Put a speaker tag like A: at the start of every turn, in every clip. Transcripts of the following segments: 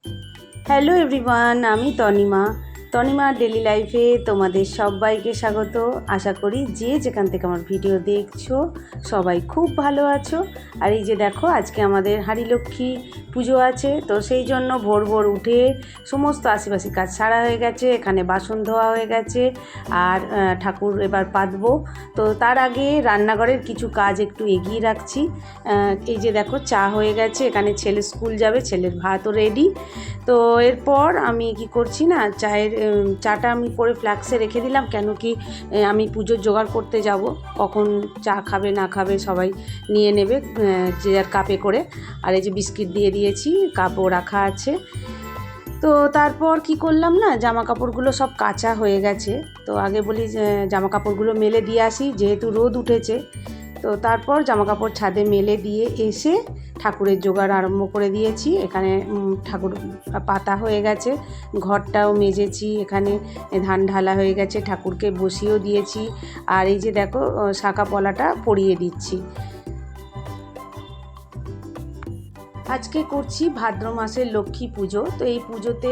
A: Hello everyone, আমি Tanima daily লাইফে তোমাদের সবাইকে স্বাগত। আশা করি যে যেখান থেকে আমার ভিডিও দেখছো সবাই খুব ভালো আছো। আর এই যে দেখো, আজকে আমাদের হাঁড়ি লক্ষ্মী পুজো আছে, তো সেই জন্য ভোর ভোর উঠে সমস্ত আশেপাশে কাজ সারা হয়ে গেছে। এখানে বাসন ধোয়া হয়ে গেছে আর ঠাকুর এবার পাতবো। তো তার আগে রান্নাঘরের কিছু কাজ একটু এগিয়ে রাখছি। এই যে দেখো, চা হয়ে গেছে, এখানে ছেলে স্কুল যাবে, ছেলের ভাতও রেডি। তো এরপর আমি কি করছি না, চাটা আমি করে ফ্লাক্সে রেখে দিলাম, কেন কি আমি পুজোর জোগাড় করতে যাব, কখন চা খাবে না খাবে সবাই নিয়ে নেবে যে যার কাপে করে। আর এই যে বিস্কিট দিয়ে দিয়েছি, কাপও রাখা আছে। তো তারপর কি করলাম না, জামা কাপড়গুলো সব কাচা হয়ে গেছে। তো আগে বলি জামা কাপড়গুলো মেলে দিয়ে আসি, যেহেতু রোদ উঠেছে। তো তারপর জামা কাপড় ছাদে মেলে দিয়ে এসে ঠাকুরের জোগাড় আরম্ভ করে দিয়েছি। এখানে ঠাকুর পাতা হয়ে গেছে, ঘরটাও মেজেছি, এখানে ধান ঢালা হয়ে গেছে, ঠাকুরকে বসিয়েও দিয়েছি। আর এই যে দেখো, শাঁখা পলাটা পরিয়ে দিচ্ছি। আজকে করছি ভাদ্র মাসের লক্ষ্মী পুজো। তো এই পুজোতে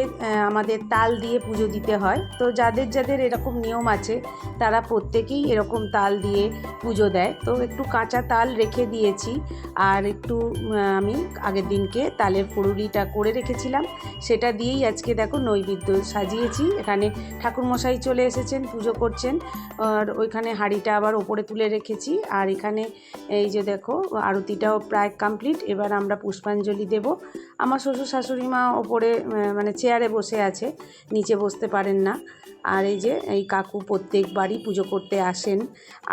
A: আমাদের তাল দিয়ে পুজো দিতে হয়। তো যাদের যাদের এরকম নিয়ম আছে তারা প্রত্যেকেই এরকম তাল দিয়ে পুজো দেয়। তো একটু কাঁচা তাল রেখে দিয়েছি, আর একটু আমি আগের দিনকে তালের ফুরুলিটা করে রেখেছিলাম, সেটা দিয়েই আজকে দেখো নৈবেদ্য সাজিয়েছি। এখানে ঠাকুরমশাই চলে এসেছেন, পুজো করছেন। আর ওইখানে হাঁড়িটা আবার ওপরে তুলে রেখেছি। আর এখানে এই যে দেখো, আরতিটাও প্রায় কমপ্লিট। এবার আমরা পুষ্পাঞ্জলি দেব। আমার শ্বশুর শাশুড়ি মা ওপরে মানে চেয়ারে বসে আছে, নিচে বসতে পারেন না। আর এই যে এই কাকু প্রত্যেকবারই পুজো করতে আসেন।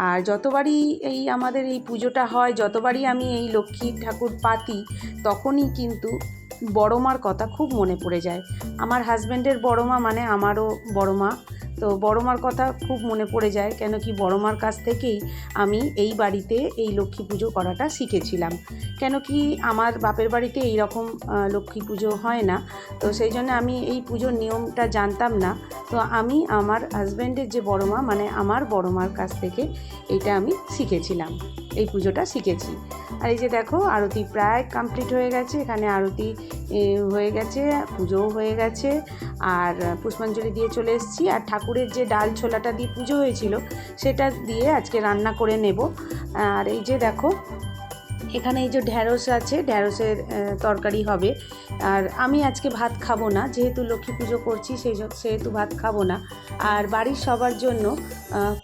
A: আর যতবারই এই আমাদের এই পুজোটা হয়, যতবারই আমি এই লক্ষ্মী ঠাকুর পাতি, তখনই কিন্তু বড় মার কথা খুব মনে পড়ে যায়। আমার হাজব্যান্ডের বড় মা মানে আমারও বড় মা। তো বড় মার কথা খুব মনে পড়ে যায়, কেন কি বড় মার কাছ থেকেই আমি এই বাড়িতে এই লক্ষ্মী পুজো করাটা শিখেছিলাম। কেন কি আমার বাপের বাড়িতে এই রকম লক্ষ্মী পুজো হয় না। তো সেই জন্য আমি এই পুজোর নিয়মটা জানতাম না। তো আমি আমার হাজব্যান্ডের যে বড় মা মানে আমার বড় মার কাছ থেকে এইটা আমি শিখেছিলাম, এই পুজোটা শিখেছি। আর এই যে দেখো, আরতি প্রায় কমপ্লিট হয়ে গেছে। এখানে আরতি হয়ে গেছে, পুজোও হয়ে গেছে, আর পুষ্পাঞ্জলি দিয়ে চলে এসেছি। আর ঠাকুরের যে ডাল ছোলাটা দিয়ে পুজো হয়েছিল সেটা দিয়ে আজকে রান্না করে নেব। আর এই যে দেখো, এখানে এই যে ঢ্যাঁড়স আছে, ঢ্যাঁড়সের তরকারি হবে। আর আমি আজকে ভাত খাবো না, যেহেতু লক্ষ্মী পুজো করছি সেহেতু ভাত খাবো না। আর বাড়ির সবার জন্য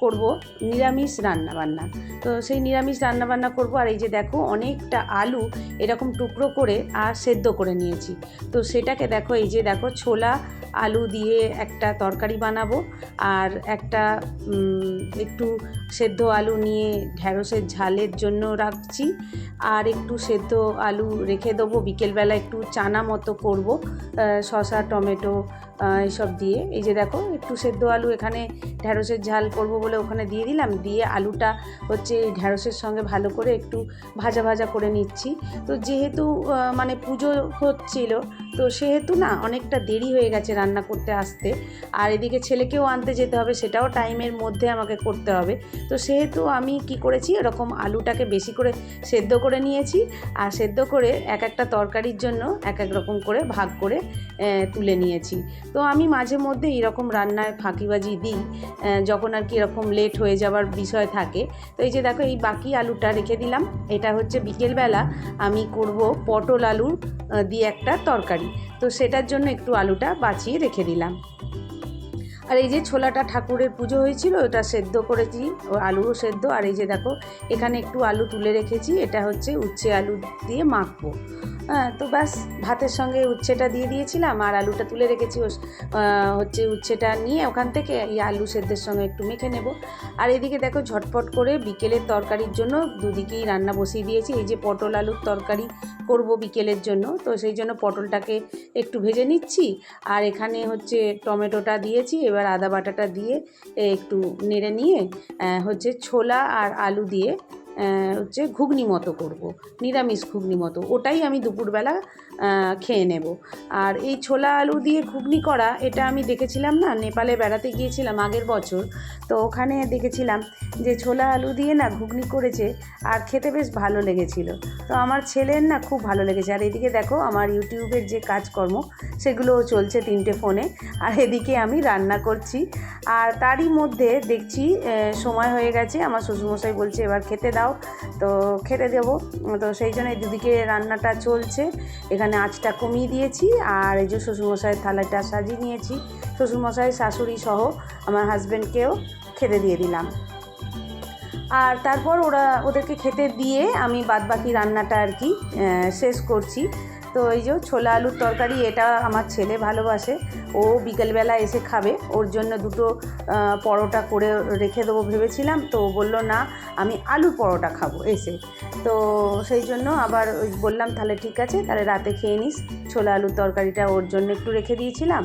A: করব নিরামিষ রান্নাবান্না। তো সেই নিরামিষ রান্নাবান্না করব। আর এই যে দেখো, অনেকটা আলু এরকম টুকরো করে আর সেদ্ধ করে নিয়েছি। তো সেটাকে দেখো, এই যে দেখো, ছোলা আলু দিয়ে একটা তরকারি বানাবো। আর একটা একটু সেদ্ধ আলু নিয়ে ঢ্যাঁড়সের ঝালের জন্য রাখছি। আর একটু সেদ্ধ আলু রেখে দেবো, বিকেলবেলা একটু চানা মতো করব শসা টমেটো এইসব দিয়ে। এই যে দেখো, একটু সেদ্ধ আলু এখানে ঢ্যাঁড়সের ঝাল করব বলে ওখানে দিয়ে দিলাম, দিয়ে আলুটা হচ্ছে এই ঢ্যাঁড়সের সঙ্গে ভালো করে একটু ভাজা ভাজা করে নিচ্ছি। তো যেহেতু মানে পুজো হচ্ছিল, তো সেহেতু না অনেকটা দেরি হয়ে গেছে রান্না করতে আসতে। আর এদিকে ছেলেকেও আনতে যেতে হবে, সেটাও টাইমের মধ্যে আমাকে করতে হবে। তো সেহেতু আমি কি করেছি, এরকম আলুটাকে বেশি করে সেদ্ধ করে নিয়েছি। আর সেদ্ধ করে এক একটা তরকারির জন্য এক এক রকম করে ভাগ করে তুলে নিয়েছি। তো আমি মাঝে মধ্যে এরকম রান্নায় ফাঁকিবাজি দিই, যখন আর কি এরকম লেট হয়ে যাওয়ার বিষয় থাকে। তো এই যে দেখো, এই বাকি আলুটা রেখে দিলাম। এটা হচ্ছে বিকেলবেলা আমি করব পটল আলু দিয়ে একটা তরকারি। তো সেটার জন্য একটু আলুটা বাঁচিয়ে রেখে দিলাম। আর এই যে ছোলাটা ঠাকুরের পুজো হয়েছিল, ওটা সেদ্ধ করেছি, ও আলুও সেদ্ধ। আর এই যে দেখো, এখানে একটু আলু তুলে রেখেছি, এটা হচ্ছে উচ্ছে আলু দিয়ে মাখবো। হ্যাঁ, তো ব্যাস, ভাতের সঙ্গে উচ্ছেটা দিয়ে দিয়েছিলাম আর আলুটা তুলে রেখেছি। হচ্ছে উচ্ছেটা নিয়ে ওখান থেকে এই আলু সেদ্ধের সঙ্গে একটু মেখে নেব। আর এদিকে দেখো, ঝটপট করে বিকেলের তরকারির জন্য দুদিকেই রান্না বসিয়ে দিয়েছি। এই যে পটল আলুর তরকারি করব বিকেলের জন্য, তো সেই জন্য পটলটাকে একটু ভেজে নিচ্ছি। আর এখানে হচ্ছে টমেটোটা দিয়েছি, এবার আদা বাটাটা দিয়ে একটু নেড়ে নিয়ে হচ্ছে ছোলা আর আলু দিয়ে হচ্ছে ঘুগনি মতো করব, নিরামিষ ঘুগনি মতো। ওটাই আমি দুপুরবেলা খেয়ে নেব। আর এই ছোলা আলু দিয়ে ঘুগনি করা এটা আমি দেখেছিলাম না, নেপালে বেড়াতে গিয়েছিলাম আগের বছর, তো ওখানে দেখেছিলাম যে ছোলা আলু দিয়ে না ঘুগনি করেছে আর খেতে বেশ ভালো লেগেছিল। তো আমার ছেলের না খুব ভালো লেগেছে। আর এদিকে দেখো আমার ইউটিউবের যে কাজকর্ম সেগুলোও চলছে 3টে ফোনে, আর এদিকে আমি রান্না করছি। আর তারই মধ্যে দেখছি সময় হয়ে গেছে, আমার শ্বশুরমশাই বলছে এবার খেতে দাও, তো খেতে দেবো। তো সেই জন্য দুদিকে রান্নাটা চলছে, এখানে আঁচটা কমিয়ে দিয়েছি। আর এই যে শ্বশুরমশাইয়ের থালাটা সাজিয়ে নিয়েছি, শ্বশুরমশাই শাশুড়ি সহ আমার হাজব্যান্ডকেও খেতে দিয়ে দিলাম। আর তারপর ওদেরকে খেতে দিয়ে আমি বাদবাকি রান্নাটা আর কি শেষ করছি। তো এই যে ছোলা আলুর তরকারি, এটা আমার ছেলে ভালোবাসে, ও বিকেলবেলা এসে খাবে, ওর জন্য 2টো পরোটা করে রেখে দেবো ভেবেছিলাম, তো বলল না আমি আলুর পরোটা খাবো এসে। তো সেই জন্য আবার বললাম তাহলে ঠিক আছে, তাহলে রাতে খেয়ে নিস। ছোলা আলুর তরকারিটা ওর জন্য একটু রেখে দিয়েছিলাম,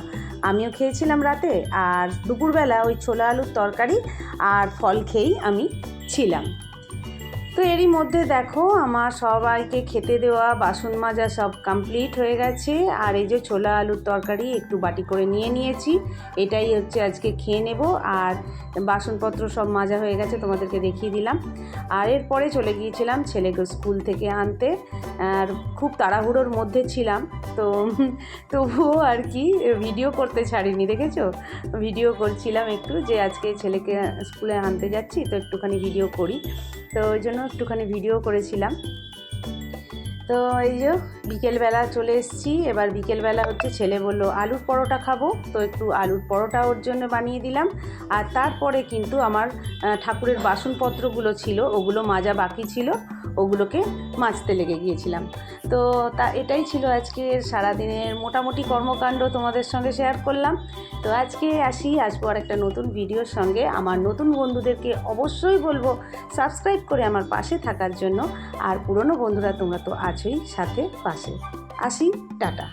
A: আমিও খেয়েছিলাম রাতে। আর দুপুরবেলা ওই ছোলা আলুর তরকারি আর ফল খেয়েই আমি ছিলাম। তো এরই মধ্যে দেখো আমার সবাইকে খেতে দেওয়া, বাসন মাজা সব কমপ্লিট হয়ে গেছে। আর এই যে ছোলা আলুর তরকারি একটু বাটি করে নিয়েছি, এটাই হচ্ছে আজকে খেয়ে নেব। আর বাসনপত্র সব মাজা হয়ে গেছে, তোমাদেরকে দেখিয়ে দিলাম। আর এরপরে চলে গিয়েছিলাম ছেলেকে স্কুল থেকে আনতে, আর খুব তাড়াহুড়োর মধ্যে ছিলাম, তো তবুও আর কি ভিডিও করতে ছাড়িনি, দেখেছো? ভিডিও করছিলাম একটু, যে আজকে ছেলেকে স্কুলে আনতে যাচ্ছি, তো একটুখানি ভিডিও করি, তো ওই জন্য একটুখানি ভিডিও করেছিলাম। তো এই যে বিকেলবেলা চলে এসেছি। এবার বিকেলবেলা হচ্ছে ছেলে বলল আলুর পরোটা খাবো, তো একটু আলুর পরোটা ওর জন্য বানিয়ে দিলাম। আর তারপরে কিন্তু আমার ঠাকুরের বাসনপত্রগুলো ছিল, ওগুলো মাজা বাকি ছিল, ওগুলোকে মাজতে লেগে গিয়েছিলাম। তো এটাই ছিল আজকের সারাদিনের মোটামুটি কর্মকাণ্ড, তোমাদের সঙ্গে শেয়ার করলাম। তো আজকে আসবো আর একটা নতুন ভিডিওর সঙ্গে। আমার নতুন বন্ধুদেরকে অবশ্যই বলবো সাবস্ক্রাইব করে আমার পাশে থাকার জন্য। আর পুরনো বন্ধুরা তোমরা তো আছোই সাথে পাশে। আসি, টাটা।